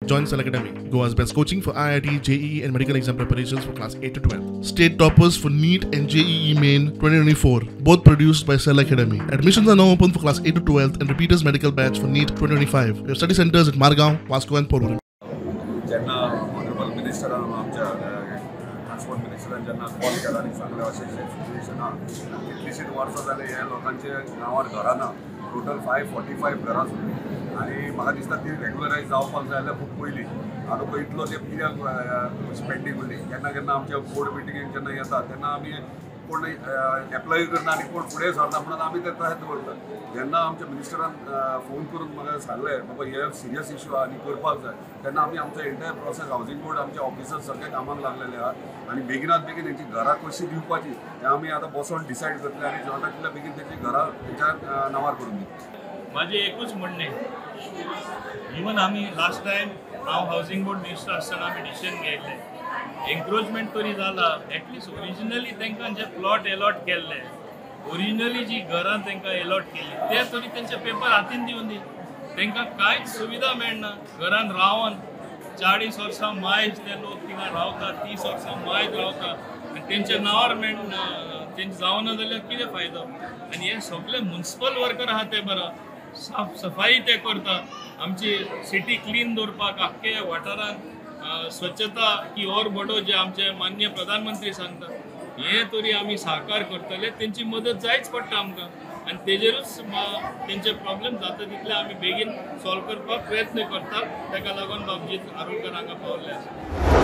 Join Select Academy, Goa's best coaching for IIT, JEE and medical exam preparations for class 8 to 12. State toppers for NEET and JEE Main 2024, both produced by Select Academy. Admissions are now open for class 8 to 12th and repeaters medical batch for NEET 2025. We have study centers at Margao, Vasco and Porvorim. जेन्ना honourable मिनिस्टरान आमच्या transport मिनिस्टरान जेन्ना call केला आनी सांगलें अशें situation आहा कितलींशींच वर्सां जालीं हे लोकांचे नांवार घरां ना टोटल 545 घरां सुद्दां आनी म्हाका दिसता ती रेग्युलरायज जावपाक जाय जाल्यार खूब पयलीं आतां पळय इतलो ते कित्याक पेंडींग उरली केन्ना केन्ना आमच्या बोर्ड मिटिंगेक जेन्ना येता तेन्ना आमी कोण एप्लाय करना आनी कोण फुडें सरना म्हणून आमी ते तशेंच दवरतात जेन्ना आमच्या मिनिस्टरान फोन करून म्हाका सांगलें बाबा हे सिरियस इश्यू आहा आनी करपाक जाय तेन्ना आमी आमचो एंटायर प्रोसेस हावजींग बोर्ड आमचे ऑफिसर्स सगळे कामाक लागलेले आहात आनी बेगिनात बेगीन तेंची घरां कशी दिवपाची हें आमी आतां बसोन डिसायड करतले आनी जाता तितल्या बेगीन तेंची घरां तेंच्या नांवार करून दितले माझे एकूच म्हणणे इवन आम्ही लास्ट टाइम हांव हावजींग बोर्ड मिनिस्टर आसतना आमी डिसिजन घेतले एन्क्रोचमेंट तरी जाला एटलिस्ट ओरिजिनली तांकां जे प्लॉट अलॉट केल्ले ओरिजिनली जी घरां तांकां अलॉट केल्ली ते तरी तेंचे पेपर हातीन दिवन दी तांकां कांयच सुविधा मेळना घरान रावन 40 वर्सां मायज ते लोक थिंगा रावतात 30 वर्सां मायज रावतात आनी तेंच्या नांवार मेळना तेंचे जावना जाल्यार कितें फायदो आनी हे सगळे म्युनिसिपल वर्कर आहा ते बरो साफ सफाई ते करतात आमची सिटी क्लीन दवरपाक आख्खे वाठारांत स्वच्छता की और बडो जे आमचे माननीय प्रधानमंत्री सांगतात हे तरी आमी साकार करतले तेंची मदत जायच पडटा आमकां आनी तेजेरूच तेंचे प्रॉब्लेम जाता तितले आमी बेगीन सॉल्व करपाक प्रयत्न करतात ताका लागून बाबजीत आरोलकर हांगा पावल्ले आसा.